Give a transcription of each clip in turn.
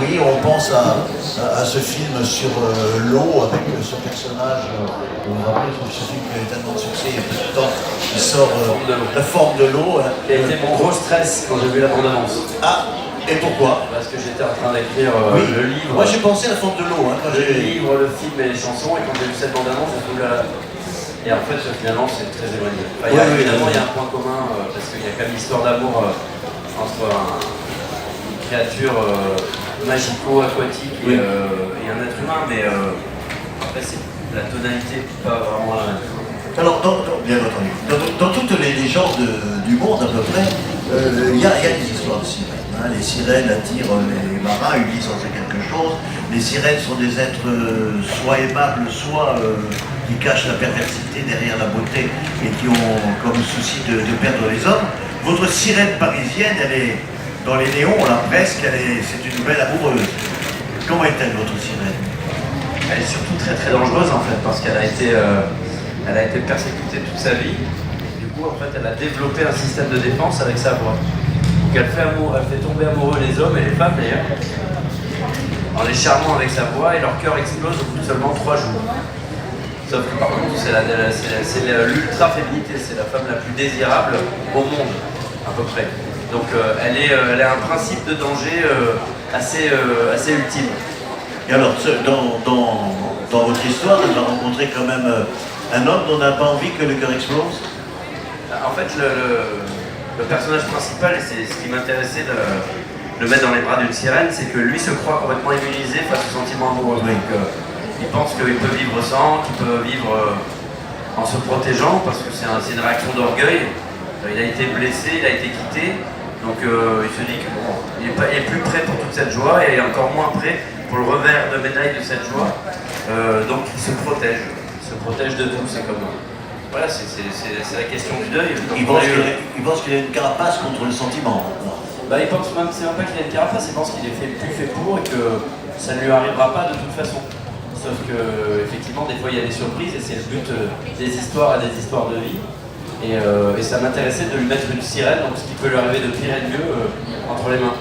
oui, on pense à ce film sur l'eau avec ce personnage, on va rappeler ce film qui a eu tellement de succès il y a peu de temps, qui sort La forme de l'eau. Qui a été mon gros stress quand j'ai vu la bande-annonce. Ah, et pourquoi? Parce que j'étais en train d'écrire le livre. Moi j'ai pensé à La forme de l'eau. Hein, le livre, le film et les chansons, et quand j'ai vu cette bande-annonce, j'ai trouvé la... Et en fait, finalement, c'est très éloigné. Enfin, évidemment, il y a un point commun, parce qu'il y a quand même l'histoire d'amour entre une créature magico-aquatique et un être humain, mais après, c'est la tonalité pas vraiment la même. Alors, bien entendu, dans toutes les légendes du monde à peu près, il y a des histoires de sirènes. Hein. Les sirènes attirent les marins, ils disent en c'est quelque chose. Les sirènes sont des êtres soit aimables, soit qui cachent la perversité derrière la beauté et qui ont comme souci de perdre les hommes. Votre sirène parisienne, elle est dans les néons, là presque, c'est une belle amoureuse. Comment est-elle votre sirène? Elle est surtout très très dangereuse en fait, parce qu'elle a été persécutée toute sa vie. Du coup, en fait, elle a développé un système de défense avec sa voix. Donc elle fait tomber amoureux les hommes et les femmes d'ailleurs, en les charmant avec sa voix, et leur cœur explose au bout de seulement 3 jours. Sauf que par contre, c'est l'ultra-féminité, c'est la femme la plus désirable au monde, à peu près. Donc elle a un principe de danger assez ultime. Et alors, dans votre histoire, elle va rencontrer quand même un homme dont on n'a pas envie que le cœur explose? En fait, le personnage principal, et c'est ce qui m'intéressait de le mettre dans les bras d'une sirène, c'est que lui se croit complètement immunisé face aux sentiments amoureux. Oui. Donc, il pense qu'il peut vivre sans, qu'il peut vivre en se protégeant, parce que c'est une réaction d'orgueil. Il a été blessé, il a été quitté, donc il se dit que bon, il est plus prêt pour toute cette joie, et il est encore moins prêt pour le revers de médaille de cette joie. Donc il se protège de tout, c'est comme... Voilà, c'est la question du deuil. Il pense qu'il a une carapace contre le sentiment. Bah, il pense même, c'est même pas qu'il a une carapace, il pense qu'il est plus fait pour et que ça ne lui arrivera pas de toute façon. Sauf que, effectivement, des fois il y a des surprises et c'est le but des histoires et des histoires de vie. Et ça m'intéressait de lui mettre une sirène, donc ce qui peut lui arriver de pire et de mieux entre les mains.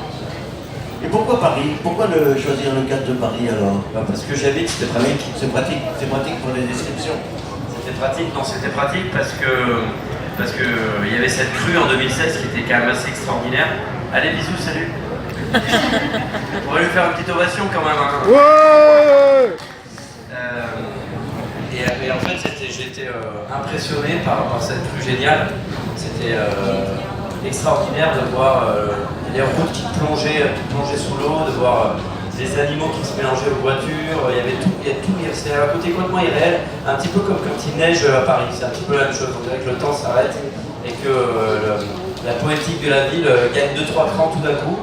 Et pourquoi Paris? Pourquoi choisir le cadre de Paris alors? Parce que j'habite, c'était pratique. C'est pratique pour les descriptions. C'était pratique, non, c'était pratique parce que il y avait cette crue en 2016 qui était quand même assez extraordinaire. Allez, bisous, salut. On va lui faire une petite ovation quand même. Hein. Ouais. Et en fait, j'étais impressionné par cette crue géniale. C'était extraordinaire de voir les routes qui plongeaient sous l'eau, de voir des animaux qui se mélangeaient aux voitures. Il y avait tout, c'était un côté complètement irréel, un petit peu comme quand il neige à Paris. C'est un petit peu la même chose. On dirait que le temps s'arrête et que la poétique de la ville gagne 2-3 crans tout d'un coup.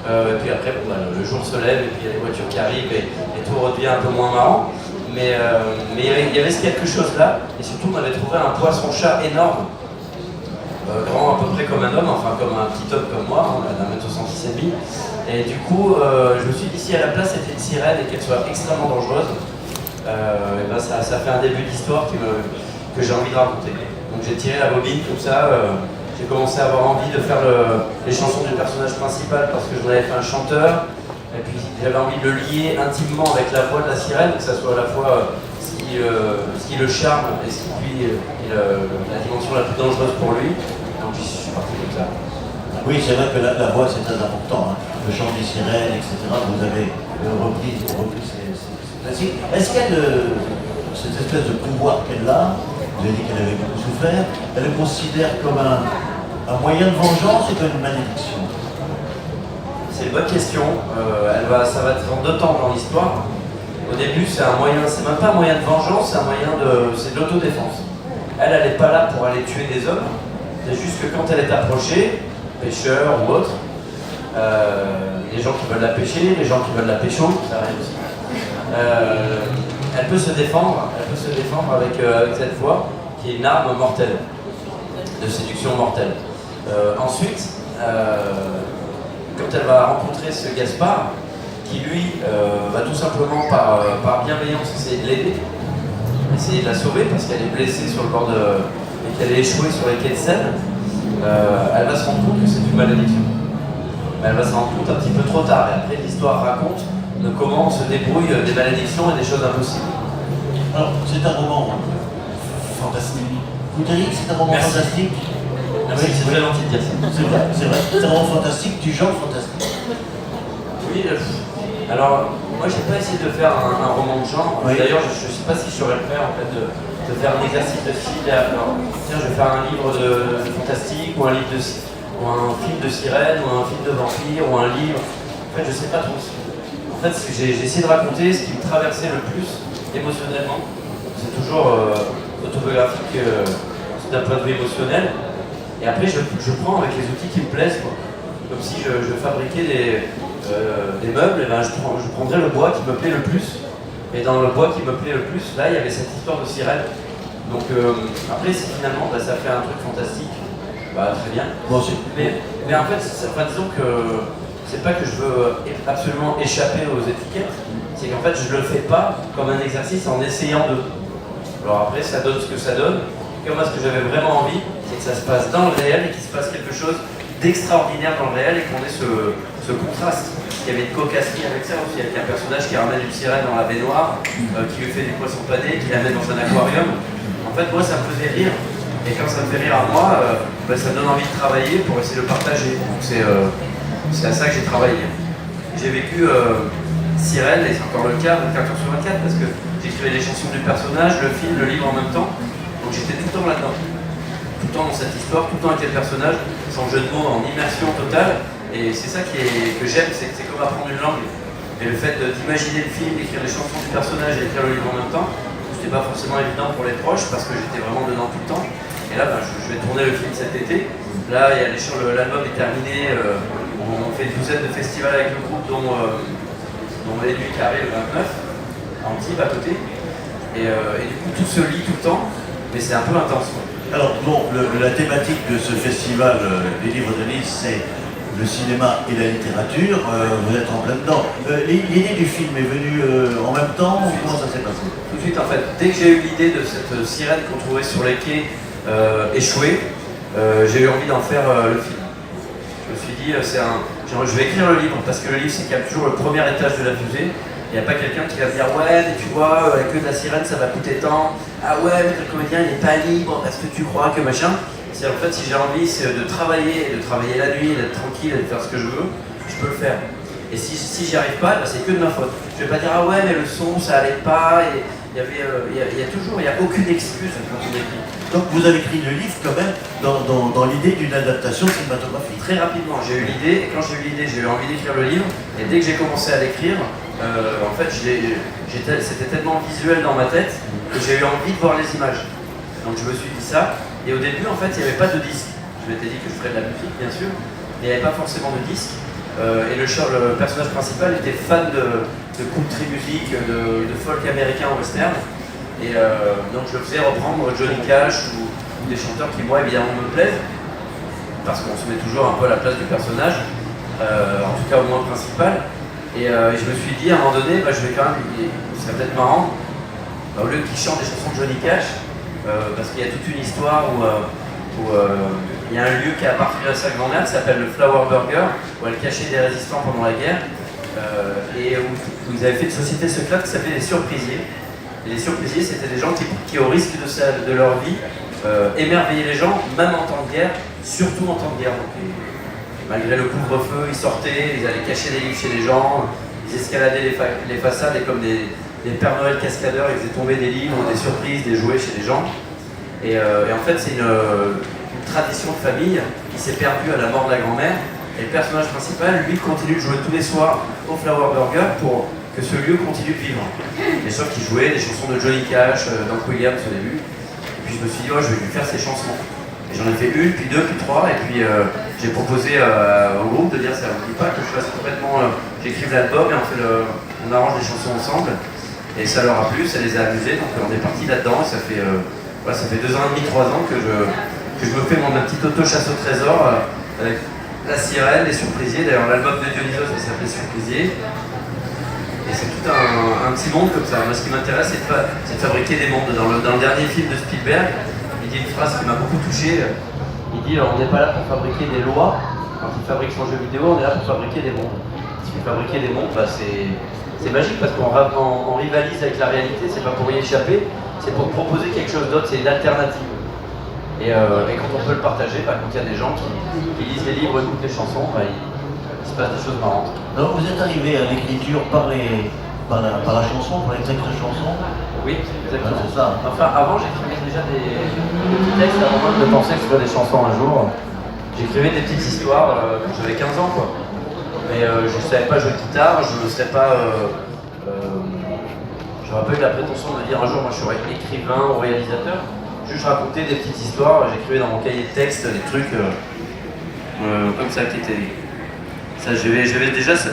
Et puis après, bon, le jour se lève et puis il y a les voitures qui arrivent et tout redevient un peu moins marrant. Mais il y avait quelque chose là, et surtout on avait trouvé un poisson-chat énorme, grand à peu près comme un homme, enfin comme un petit homme comme moi, on a 1m66 et demi. Et du coup, je me suis dit si à la place c'était une sirène et qu'elle soit extrêmement dangereuse, et ben ça fait un début d'histoire que j'ai envie de raconter. Donc j'ai tiré la bobine comme ça, j'ai commencé à avoir envie de faire les chansons du personnage principal parce que je avais fait un chanteur. Et puis j'avais envie de le lier intimement avec la voix de la sirène, que ça soit à la fois ce qui le charme et ce qui est la dimension la plus dangereuse pour lui. Donc je suis parti comme ça. Oui, c'est vrai que la voix c'est très important. Hein. Le chant des sirènes, etc. Vous avez repris ces classiques. Est-ce qu'elle, cette espèce de pouvoir qu'elle a, vous avez dit qu'elle avait beaucoup souffert, elle le considère comme un moyen de vengeance ou comme une malédiction? C'est une bonne question. Ça va être en 2 temps dans l'histoire. Au début, c'est même pas un moyen de vengeance, c'est de l'autodéfense. Elle n'est pas là pour aller tuer des hommes. C'est juste que quand elle est approchée, pêcheurs ou autres, les gens qui veulent la pêcher, les gens qui veulent la pécho, ça arrive aussi. Elle peut se défendre avec cette voix qui est une arme mortelle, de séduction mortelle. Ensuite, quand elle va rencontrer ce Gaspard, qui lui va tout simplement par bienveillance essayer de l'aider, essayer de la sauver parce qu'elle est blessée sur le bord et qu'elle est échouée sur les quais de Seine, elle va se rendre compte que c'est une malédiction. mais elle va s'en rendre compte un petit peu trop tard. Et après, l'histoire raconte de comment on se débrouille des malédictions et des choses impossibles. Alors, c'est un roman fantastique. Vous diriez que c'est un roman Merci. fantastique? Merci, Oui, c'est très gentil de dire ça. c'est vrai, c'est vrai. C'est un roman fantastique, du genre fantastique. Oui, alors moi j'ai pas essayé de faire un roman de genre. Oui. D'ailleurs, je sais pas si je saurais le faire en fait, de faire un exercice de style. Alors, tiens, je vais faire un livre de fantastique ou un livre ou un film de sirène ou un film de vampire ou un livre. En fait, je sais pas trop. En fait, j'ai essayé de raconter ce qui me traversait le plus émotionnellement. C'est toujours autobiographique d'un point de vue émotionnel. Et après, je prends avec les outils qui me plaisent, quoi. Comme si je fabriquais des meubles, et ben je prendrais le bois qui me plaît le plus. Et dans le bois qui me plaît le plus, là, il y avait cette histoire de sirène. Donc après, finalement, ça fait un truc fantastique. Bah, très bien. Moi aussi. Mais en fait, disons que c'est pas que je veux absolument échapper aux étiquettes, c'est qu'en fait, je le fais pas comme un exercice en essayant de. Alors après, ça donne ce que ça donne. Et moi, ce que j'avais vraiment envie, c'est que ça se passe dans le réel et qu'il se passe quelque chose d'extraordinaire dans le réel et qu'on ait ce contraste. Il y avait une cocasserie avec ça aussi, avec un personnage qui ramène une sirène dans la baignoire, qui lui fait des poissons panés, qui l'amène dans un aquarium. En fait, moi, ça me faisait rire. Et quand ça me fait rire à moi, ça me donne envie de travailler pour essayer de le partager. Donc c'est à ça que j'ai travaillé. J'ai vécu Sirène, et c'est encore le cas, 24 heures sur 24, parce que j'écrivais les chansons du personnage, le film, le livre en même temps. Donc j'étais tout le temps là-dedans. Tout le temps dans cette histoire, tout le temps avec les personnages, sans jeu de mots, en immersion totale. Et c'est ça que j'aime, c'est comme apprendre une langue. Et le fait d'imaginer le film, d'écrire les chansons du personnage et d'écrire le livre en même temps, c'était pas forcément évident pour les proches parce que j'étais vraiment dedans tout le temps. Et là, je vais tourner le film cet été. Là, l'album est terminé. On fait une douzaine de festivals avec le groupe, dont les Nuits Carrées le 29, à Antibes à côté. Et du coup, tout se lit tout le temps, mais c'est un peu intense. Alors, bon, la thématique de ce festival des livres de Nice, c'est le cinéma et la littérature. Vous êtes en plein dedans. L'idée du film est venue en même temps ou comment ça s'est passé? Tout de suite, en fait, dès que j'ai eu l'idée de cette sirène qu'on trouvait sur les quais échouée, j'ai eu envie d'en faire le film. Je me suis dit, je vais écrire le livre, parce que le livre, c'est qu'il y a toujours le premier étage de la fusée. Il n'y a pas quelqu'un qui va me dire, ouais, mais tu vois, la queue de la sirène, ça va coûter tant. Ah ouais, mais le comédien, il n'est pas libre, parce que tu crois que machin. C'est en fait, si j'ai envie, c'est de travailler la nuit, d'être tranquille, et de faire ce que je veux, je peux le faire. Et si j'y arrive pas, c'est que de ma faute. Je vais pas dire, ah ouais, mais le son, ça allait pas. Et il n'y a aucune excuse quand on écrit. Donc vous avez écrit le livre quand même dans l'idée d'une adaptation cinématographique. Très rapidement, j'ai eu l'idée, et quand j'ai eu l'idée, j'ai eu envie d'écrire le livre, et dès que j'ai commencé à l'écrire, en fait, c'était tellement visuel dans ma tête que j'ai eu envie de voir les images. Donc je me suis dit ça, et au début, en fait, il n'y avait pas de disque. Je m'étais dit que je ferais de la musique, bien sûr, mais il n'y avait pas forcément de disque. Et le personnage principal était fan de country music, de folk américain en western. Et donc je le faisais reprendre Johnny Cash ou des chanteurs qui moi évidemment me plaisent, parce qu'on se met toujours un peu à la place du personnage, en tout cas au moins principal. Et je me suis dit à un moment donné, je vais quand même, ce serait peut-être marrant, au lieu qu'il chante des chansons de Johnny Cash, parce qu'il y a toute une histoire où il y a un lieu qui a appartenu à sa grand-mère qui s'appelle le Flower Burger, où elle cachait des résistants pendant la guerre, et où ils avaient fait une société secrète qui s'appelait les Surprisiers. Et les surprisiers, c'était des gens qui au risque de leur vie, émerveillaient les gens, même en temps de guerre, surtout en temps de guerre. Donc, malgré le couvre-feu, ils sortaient, ils allaient cacher des livres chez les gens, ils escaladaient les façades et comme des Pères Noël cascadeurs, ils faisaient tomber des livres, des surprises, des jouets chez les gens. Et en fait, c'est une tradition de famille qui s'est perdue à la mort de la grand-mère. Et le personnage principal, lui, continue de jouer tous les soirs au Flower Burger pour que ce lieu continue de vivre. Et sauf qu'il jouait des chansons de Johnny Cash, Hank Williams au début. Et puis je me suis dit, je vais lui faire ces chansons. Et j'en ai fait une, puis deux, puis trois. Et puis j'ai proposé au groupe de dire, ça ne me dit pas que je fasse complètement, j'écrive l'album et on arrange des chansons ensemble. Et ça leur a plu, ça les a amusés. Donc on est parti là-dedans. Et ça fait 2 ans et demi, 3 ans que je me fais mon petit auto-chasse au trésor avec la sirène, les surprisiers. D'ailleurs, l'album de Dionysos, ça s'appelait Surprisiers. Et c'est tout un petit monde comme ça. Moi, ce qui m'intéresse, c'est de fabriquer des mondes. Dans le dernier film de Spielberg, il dit une phrase qui m'a beaucoup touché. Il dit, on n'est pas là pour fabriquer des lois, quand ils fabriquent son jeu vidéo, on est là pour fabriquer des mondes. Si vous fabriquez des mondes, bah, c'est magique parce qu'on rivalise avec la réalité, c'est pas pour y échapper, c'est pour proposer quelque chose d'autre, c'est une alternative. Et quand on peut le partager, bah, quand il y a des gens qui lisent les livres, écoutent les chansons, bah, il se passe des choses marrantes. Alors vous êtes arrivé à l'écriture par la chanson, par les textes de chansons? Oui, exactement. C'est ça. Enfin, avant, j'écrivais déjà des petits textes avant même de penser que ce soit des chansons un jour. J'écrivais des petites histoires quand j'avais 15 ans, quoi. Mais je ne savais pas jouer de guitare, je ne sais pas. J'aurais pas eu la prétention de dire un jour, moi je serais écrivain ou réalisateur. Juste raconter des petites histoires, j'écrivais dans mon cahier de texte des trucs comme ça qui étaient. Ça, j'avais déjà ce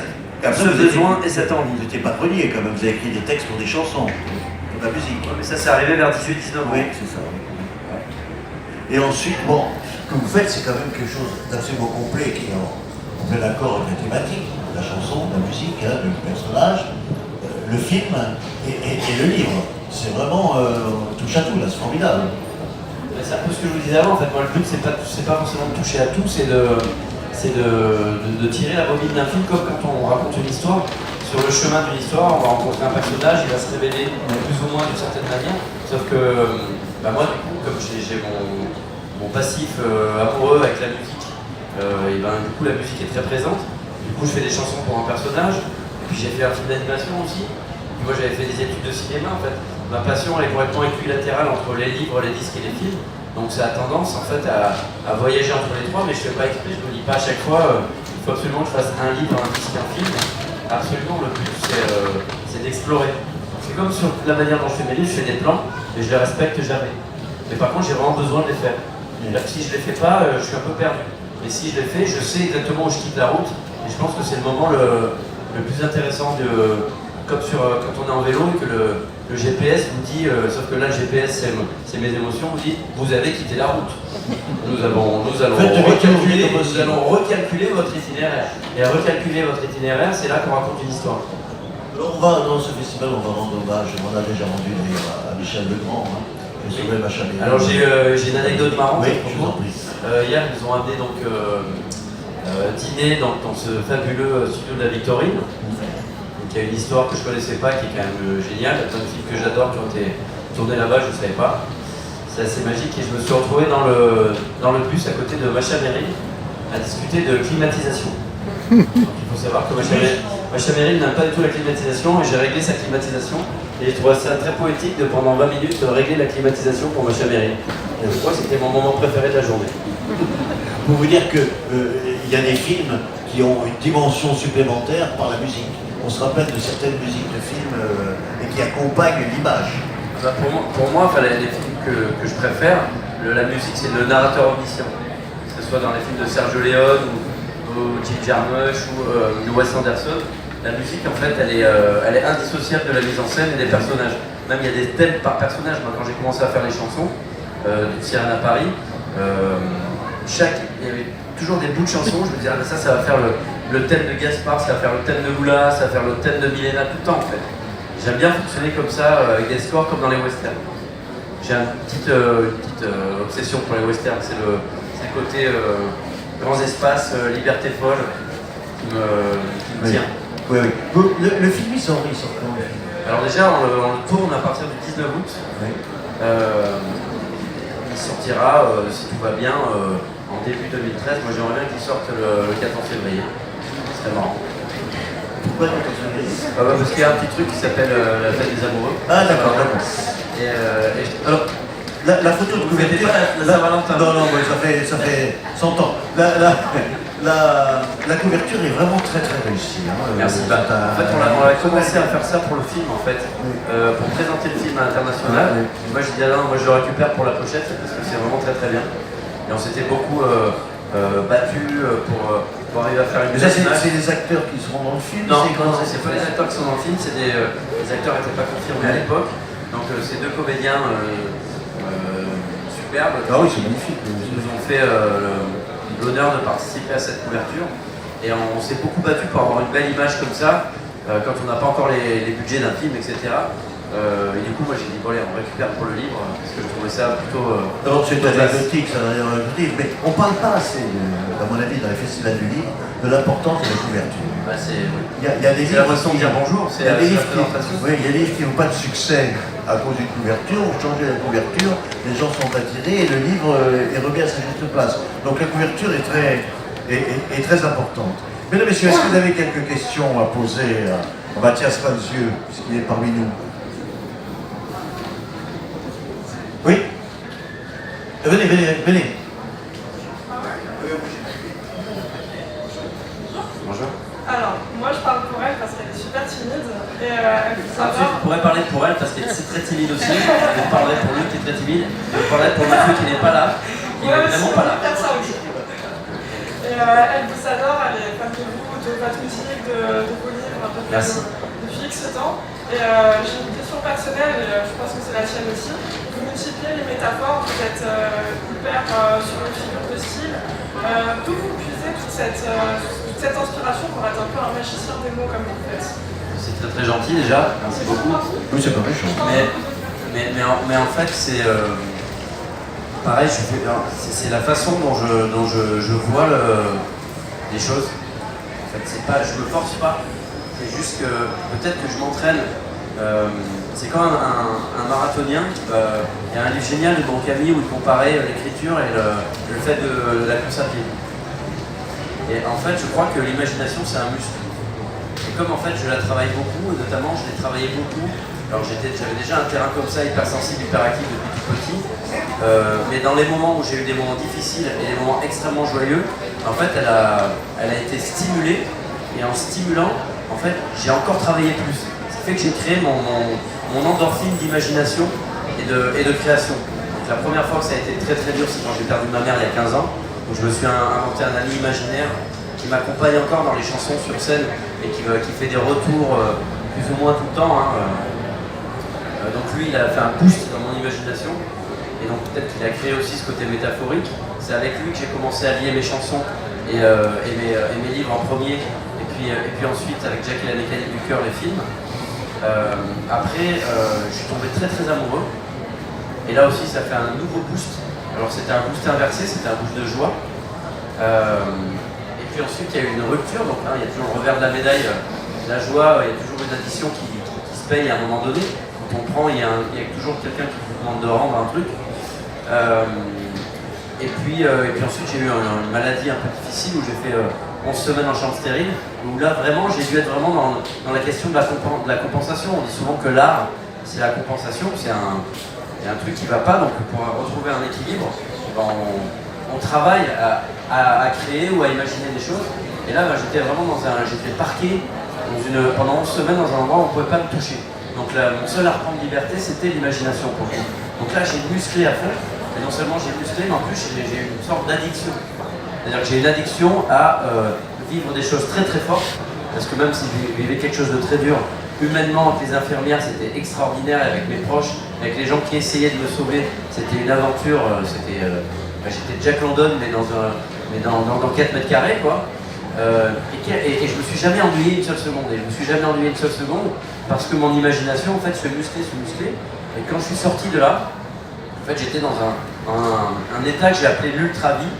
besoin et cette envie. Vous n'étiez pas premier quand même, vous avez écrit des textes pour des chansons, pour de la musique. Ouais, mais ça, c'est arrivé vers 18-19 ans. Oui, c'est ça. Et ensuite, bon, ce que vous faites, c'est quand même quelque chose d'absolument complet qui est en plein accord avec la thématique, la chanson, la musique, le personnage, le film et le livre. C'est vraiment touche à tout, là, c'est formidable. C'est un peu ce que je vous disais avant, en fait, moi le but c'est pas forcément de toucher à tout, c'est de tirer la bobine d'un film comme quand on raconte une histoire. Sur le chemin d'une histoire, on va rencontrer un personnage, il va se révéler plus ou moins d'une certaine manière. Sauf que bah moi du coup, comme j'ai mon passif amoureux avec la musique, et ben du coup la musique est très présente. Du coup je fais des chansons pour un personnage, et puis j'ai fait un film d'animation aussi. Et moi j'avais fait des études de cinéma en fait. Ma passion elle est complètement équilatérale entre les livres, les disques et les films. Donc ça a tendance en fait à voyager entre les trois, mais je ne fais pas exprès, je ne me dis pas à chaque fois il faut absolument que je fasse un livre, un disque, un film. Absolument, le but c'est d'explorer. C'est comme sur la manière dont je fais mes livres, je fais des plans et je les respecte jamais. Mais par contre j'ai vraiment besoin de les faire. Si je ne les fais pas, je suis un peu perdu. Mais si je les fais, je sais exactement où je quitte la route. Et je pense que c'est le moment le plus intéressant comme quand on est en vélo et que le GPS vous dit, sauf que là le GPS c'est mes émotions, vous dit vous avez quitté la route. Nous allons recalculer votre itinéraire. Et à recalculer votre itinéraire, c'est là qu'on raconte une histoire. Alors dans ce festival, on va rendre hommage, on a déjà rendu d'ailleurs à Michel Legrand, qui a sauvé Macha Meryl. Alors j'ai une anecdote marrante. Oui, je vous en prie. Hier, ils nous ont amené donc dîner dans ce fabuleux studio de la Victorine. Il y a une histoire que je ne connaissais pas, qui est quand même géniale. Il y a plein de films que j'adore qui ont été tournés là-bas, je ne savais pas. C'est assez magique et je me suis retrouvé dans le bus à côté de Macha Meryl à discuter de climatisation. Donc, il faut savoir que Macha Meryl n'aime pas du tout la climatisation et j'ai réglé sa climatisation. Et je trouvais ça très poétique de pendant 20 minutes régler la climatisation pour Macha Meryl. Et je crois que c'était mon moment préféré de la journée. Pour vous dire qu'il y a des films qui ont une dimension supplémentaire par la musique. On se rappelle de certaines musiques de films et qui accompagnent l'image. Pour moi, enfin, les films que je préfère, la musique c'est le narrateur omniscient. Que ce soit dans les films de Sergio Leone ou Jim Jarmusch ou Wes Anderson, la musique en fait elle est indissociable de la mise en scène et des personnages. Même il y a des thèmes par personnage. Moi quand j'ai commencé à faire les chansons du Sirène à Paris, il y avait toujours des bouts de chansons, je me disais ça va faire le thème de Gaspard, ça va faire le thème de Lula, ça va faire le thème de Milena tout le temps en fait. J'aime bien fonctionner comme ça, avec des scores comme dans les westerns. J'ai une petite obsession pour les westerns, c'est le côté grands espaces, liberté folle qui me tient. Oui, oui. Le film il sort quand même. Alors déjà on le tourne à partir du 19 août. Oui. Il sortira, si tout va bien, en début 2013. Moi j'aimerais bien qu'il sorte le 14 février. Ce serait marrant. Pourquoi le 14 février? Parce qu'il y a un petit truc qui s'appelle la fête des amoureux. Ah d'accord, d'accord. Alors, la photo de couverture... la Saint-Valentin. Non, ça fait 100 ans. La couverture est vraiment très très réussie. Merci. En fait, on a commencé à faire ça pour le film, en fait, pour présenter le film à l'international. Moi, je dis non, moi je le récupère pour la pochette parce que c'est vraiment très très bien. Et on s'était beaucoup battus pour arriver à faire une. Mais ça, c'est les acteurs qui seront dans le film? Non, c'est pas les acteurs qui sont dans le film, c'est les acteurs n'étaient pas confirmés à l'époque. Donc, c'est deux comédiens superbes. Ah oui, c'est magnifique. Qui nous ont fait l'honneur de participer à cette couverture. Et on s'est beaucoup battu pour avoir une belle image comme ça, quand on n'a pas encore les budgets d'un film, etc. Et du coup, moi j'ai dit, bon allez, on récupère pour le livre, parce que je trouvais ça plutôt... Alors c'est plutôt classe. anecdotique, ça n'a rien anecdotique, mais on ne parle pas assez, à mon avis, dans les festivals du livre, de l'importance de la couverture. Bah, Il y a des c'est la livres façon de dire bonjour, c'est il y a des la livres présentation. oui, il y a des livres qui n'ont pas de succès à cause d'une couverture, on change la couverture, les gens sont attirés et le livre est remis à sa juste place. Donc la couverture est très importante. Mesdames et messieurs, est-ce que vous avez quelques questions à poser à Mathias Fanzieux, puisqu'il est parmi nous? Oui. Venez. Bonjour. Alors, moi je parle pour elle parce qu'elle est super timide et elle veut Ensuite, savoir. vous pourrez parler pour elle parce qu'elle est très timide aussi. Vous parlerez pour lui qui est très timide. Vous parlerez pour Mathieu qui n'est pas là. Qui n'est vraiment pas là. Faire ça aussi. Et elle vous adore, elle est fan de vous, de votre musique, de vos livres, Merci. depuis X temps. Et j'ai une question personnelle, et je pense que c'est la tienne aussi. Vous multipliez les métaphores, vous êtes hyper sur une figure de style. D'où vous puisez toute cette inspiration pour être un peu un magicien des mots comme vous faites? C'est très très gentil déjà. Merci beaucoup. Oui, c'est pas méchant. Mais en fait, c'est pareil, c'est la façon dont je vois les choses. En fait, c'est pas, je me force pas. C'est juste que peut-être que je m'entraîne. C'est comme un marathonien. Il y a un livre génial de Bancami où il comparait l'écriture et le fait de la course à pied. Et en fait, je crois que l'imagination, c'est un muscle. Et comme en fait, je la travaille beaucoup, et notamment, je l'ai travaillé beaucoup. Alors, j'avais déjà un terrain comme ça, hypersensible, hyperactif depuis tout petit. Mais dans les moments où j'ai eu des moments difficiles et des moments extrêmement joyeux, en fait, elle a été stimulée. Et en stimulant, en fait, j'ai encore travaillé plus. Ce qui fait que j'ai créé mon endorphine d'imagination et de création. Donc, la première fois que ça a été très très dur, c'est quand j'ai perdu ma mère il y a 15 ans. Donc, je me suis inventé un ami imaginaire qui m'accompagne encore dans les chansons sur scène et qui fait des retours plus ou moins tout le temps. Donc lui, il a fait un boost dans mon imagination. Et donc peut-être qu'il a créé aussi ce côté métaphorique. C'est avec lui que j'ai commencé à lier mes chansons et mes livres en premier. Et puis ensuite avec Jack et la mécanique du cœur, les films. Après, je suis tombé très très amoureux. Et là aussi, ça fait un nouveau boost. Alors c'était un boost inversé, c'était un boost de joie. Et puis ensuite, il y a eu une rupture. Donc là, il y a toujours le revers de la médaille. La joie, il y a toujours une addition qui se paye à un moment donné. Quand on prend, il y a toujours quelqu'un qui vous demande de rendre un truc. Et puis ensuite, j'ai eu une maladie un peu difficile où j'ai fait 11 semaines en chambre stérile. Où là, vraiment, j'ai dû être vraiment dans la question de la compensation. On dit souvent que l'art, c'est la compensation. Il y a un truc qui ne va pas, donc pour retrouver un équilibre, on travaille à créer ou à imaginer des choses. Et là, j'étais vraiment j'étais parqué pendant 11 semaines dans un endroit où on ne pouvait pas me toucher. Donc là, mon seul arpent de liberté, c'était l'imagination pour moi. Donc là, j'ai musclé à fond. Et non seulement j'ai musclé, mais en plus, j'ai eu une sorte d'addiction. C'est-à-dire que j'ai une addiction à vivre des choses très très fortes. Parce que même si je vivais quelque chose de très dur, humainement, avec les infirmières, c'était extraordinaire, avec mes proches, avec les gens qui essayaient de me sauver, c'était une aventure, j'étais Jack London, mais dans 4 mètres carrés, quoi. Et je me suis jamais ennuyé une seule seconde. Et je me suis jamais ennuyé une seule seconde parce que mon imagination, en fait, se musclait. Et quand je suis sorti de là, en fait, j'étais dans un état que j'ai appelé l'ultra-vie,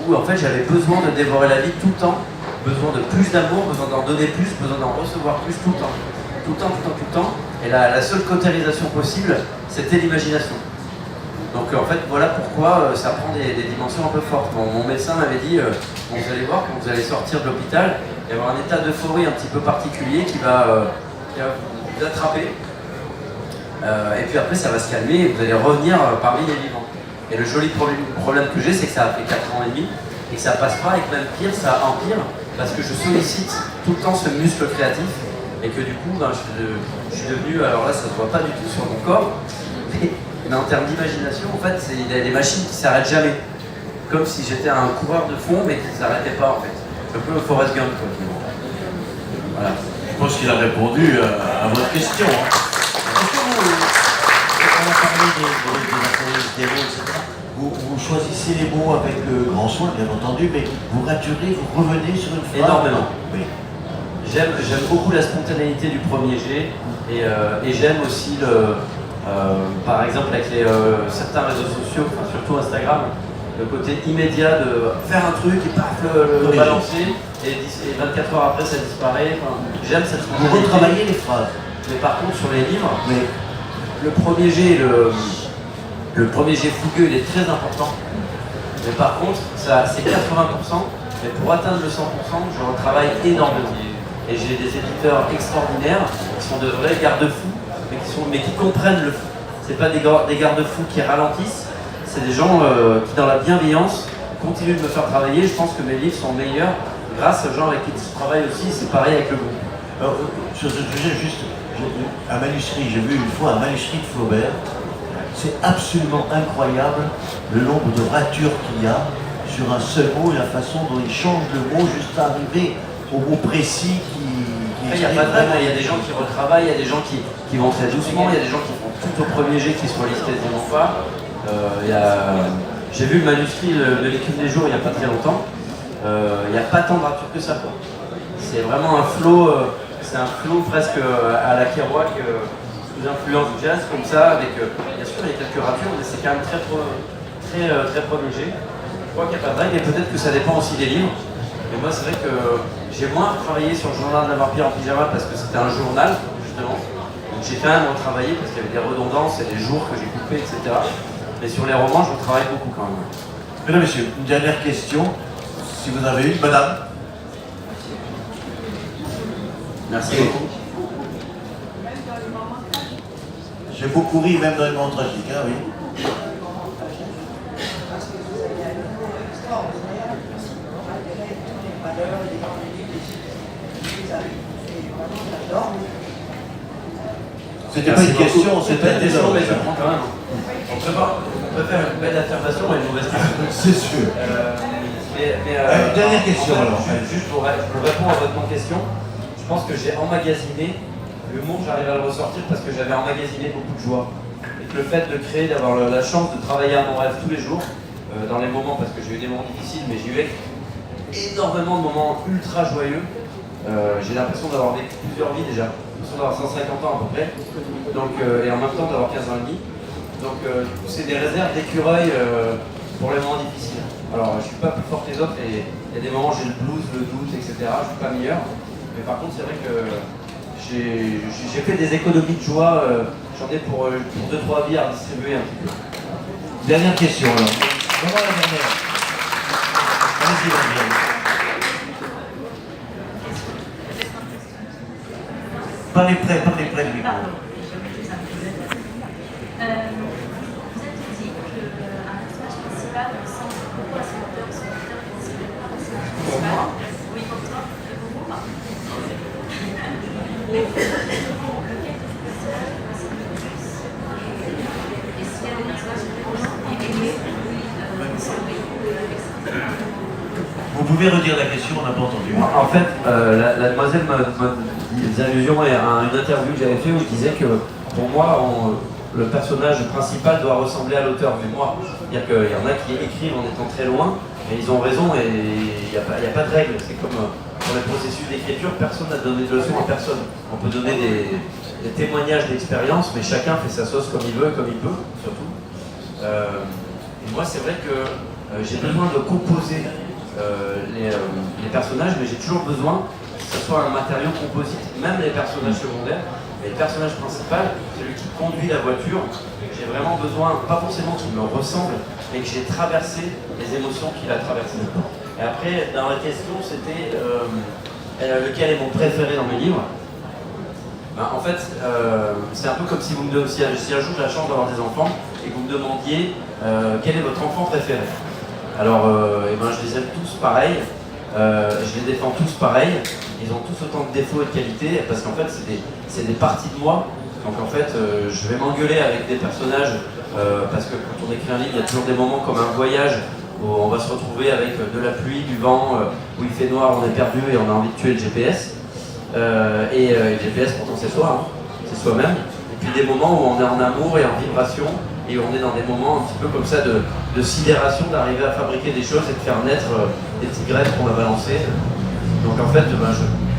où en fait, j'avais besoin de dévorer la vie tout le temps, besoin de plus d'amour, besoin d'en donner plus, besoin d'en recevoir plus tout le temps. Tout le temps. Et la seule cautérisation possible, c'était l'imagination. Donc en fait, voilà pourquoi ça prend des dimensions un peu fortes. Mon médecin m'avait dit, vous allez voir, quand vous allez sortir de l'hôpital, il va y avoir un état d'euphorie un petit peu particulier qui va vous attraper. Et puis après, ça va se calmer et vous allez revenir parmi les vivants. Et le joli problème que j'ai, c'est que ça a fait 4 ans et demi et que ça passe pas et que même pire, ça empire parce que je sollicite tout le temps ce muscle créatif et que du coup, je suis devenu, alors là, ça se voit pas du tout sur mon corps, mais en termes d'imagination, en fait, il y a des machines qui s'arrêtent jamais. Comme si j'étais un coureur de fond, mais qui ne s'arrêtait pas, en fait. Un peu un Forrest Gump, quoi. Voilà. Je pense qu'il a répondu à votre question. Est-ce que on a parlé des appareils, des mots, etc. Vous choisissez les mots avec le grand soin, bien entendu, mais vous raturez, vous revenez sur une phrase. Énormément. Oui. J'aime beaucoup la spontanéité du premier jet et j'aime aussi par exemple avec certains réseaux sociaux, enfin, surtout Instagram, le côté immédiat de faire un truc et paf le balancer et 24 heures après ça disparaît. Enfin, j'aime cette Vous spontanéité. retravaillez les phrases. Mais par contre sur les livres, Oui. le premier jet fougueux il est très important. Mais par contre, ça c'est 80%, mais pour atteindre le 100%, je retravaille énormément. Et j'ai des éditeurs extraordinaires qui sont de vrais garde-fous, mais qui comprennent le fou. C'est pas des garde-fous qui ralentissent, c'est des gens qui dans la bienveillance continuent de me faire travailler. Je pense que mes livres sont meilleurs grâce aux gens avec qui je travaille aussi, c'est pareil avec le groupe. Alors, sur ce sujet, juste, un manuscrit, j'ai vu une fois un manuscrit de Flaubert. C'est absolument incroyable le nombre de ratures qu'il y a sur un seul mot et la façon dont il change le mot juste à arriver au mot précis qui Après, il y a pas de règle, il y a des gens qui retravaillent, il y a des gens qui vont très doucement, il y a des gens qui font tout au premier jet qui se relisent quasiment pas. J'ai vu le manuscrit de l'équipe des jours il n'y a pas très longtemps. Il n'y a pas tant de ratures que ça, quoi. C'est vraiment un flow, c'est un flow presque à la Kerouac, sous influence du jazz, comme ça, avec bien sûr il y a quelques ratures, mais c'est quand même très premier jet. Je crois qu'il n'y a pas de règle et peut-être que ça dépend aussi des livres. Mais moi c'est vrai que j'ai moins travaillé sur le journal d'un vampire en pyjama parce que c'était un journal, justement. Donc j'ai quand même retravaillé parce qu'il y avait des redondances et des jours que j'ai coupés, etc. Mais sur les romans, je retravaille beaucoup quand même. Mesdames, Messieurs, une dernière question, si vous avez une, madame. Merci beaucoup. J'ai beaucoup ri, même dans les moments tragiques, hein, oui. C'était pas une question, c'était un question, mais je désordre. prends quand même. On peut faire une belle affirmation et une mauvaise question. C'est sûr. Une dernière question, alors. Juste pour répondre à votre question, je pense que j'ai emmagasiné l'humour, j'arrive à le ressortir parce que j'avais emmagasiné beaucoup de joie. Et que le fait de créer, d'avoir la chance de travailler à mon rêve tous les jours, dans les moments, parce que j'ai eu des moments difficiles, mais j'ai eu énormément de moments ultra joyeux. J'ai l'impression d'avoir vécu plusieurs vies déjà, j'ai l'impression d'avoir 150 ans à peu près, donc, et en même temps d'avoir 15 ans et demi. Donc c'est des réserves d'écureuil pour les moments difficiles. Alors je suis pas plus fort que les autres et il y a des moments où j'ai le blues, le doute, etc. Je suis pas meilleur. Mais par contre c'est vrai que j'ai fait des économies de joie, j'en ai pour 2-3 vies à distribuer un petit peu. Dernière question, alors. Comment la dernière? Allez-y, Daniel. Parlez près du micro. Vous êtes dit qu'un personnage principal ressemble beaucoup à son auteur principal. Pour moi? Oui, pour toi. Pour vous, pas. Lequel personnage ressemble le plus? Et s'il y a des personnages qui aimés, Vous pouvez redire la question, on n'a pas entendu. En fait, la demoiselle me faisait allusion à une interview que j'avais fait où je disais que pour moi, le personnage principal doit ressembler à l'auteur. Mais moi, c'est-à-dire qu'il y en a qui écrivent en étant très loin, et ils ont raison, et il n'y a pas de règle. C'est comme pour les processus d'écriture, personne n'a donné de leçons à personne. On peut donner des témoignages d'expérience, mais chacun fait sa sauce comme il veut, comme il peut, surtout. Et moi, c'est vrai que j'ai besoin de composer les personnages, mais j'ai toujours besoin que ce soit un matériau composite, même les personnages secondaires. Mais le personnage principal, celui qui conduit la voiture, j'ai vraiment besoin, pas forcément qu'il me ressemble, mais que j'ai traversé les émotions qu'il a traversées. Et après, dans la question, c'était lequel est mon préféré dans mes livres. Ben, en fait, c'est un peu comme si si un jour j'ai la chance d'avoir des enfants et que vous me demandiez quel est votre enfant préféré. Alors, je les aime tous pareil, je les défends tous pareil, ils ont tous autant de défauts et de qualités, parce qu'en fait, c'est des parties de moi. Donc en fait, je vais m'engueuler avec des personnages, parce que quand on écrit un livre, il y a toujours des moments comme un voyage, où on va se retrouver avec de la pluie, du vent, où il fait noir, on est perdu et on a envie de tuer le GPS. Le GPS, pourtant c'est soi, hein, c'est soi-même. Et puis des moments où on est en amour et en vibration, et on est dans des moments un petit peu comme ça de sidération, d'arriver à fabriquer des choses et de faire naître des petites graines qu'on va balancer. Donc en fait,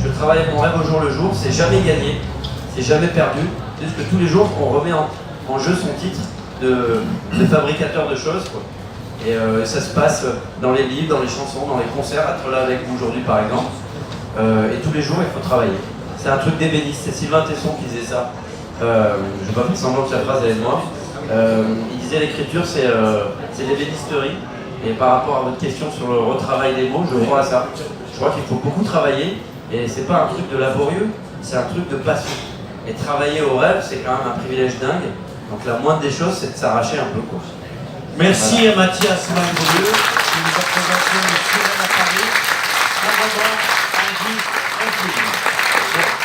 Je travaille mon rêve au jour le jour, c'est jamais gagné, c'est jamais perdu. C'est juste que tous les jours, on remet en jeu son titre de fabricateur de choses, quoi. Et ça se passe dans les livres, dans les chansons, dans les concerts, être là avec vous aujourd'hui par exemple. Et tous les jours, il faut travailler. C'est un truc d'ébéniste, c'est Sylvain Tesson qui disait ça. Je ne vais pas faire semblant que la phrase est de moi. Il disait l'écriture c'est l'ébénisterie. Et par rapport à votre question sur le retravail des mots, je crois à ça. Je crois qu'il faut beaucoup travailler et c'est pas un truc de laborieux, c'est un truc de passion. Et travailler au rêve, c'est quand même un privilège dingue. Donc la moindre des choses, c'est de s'arracher un peu, quoi. Merci à Mathias Langolieu qui nous a présenté le Sirène à Paris. En revanche, un guide incroyable.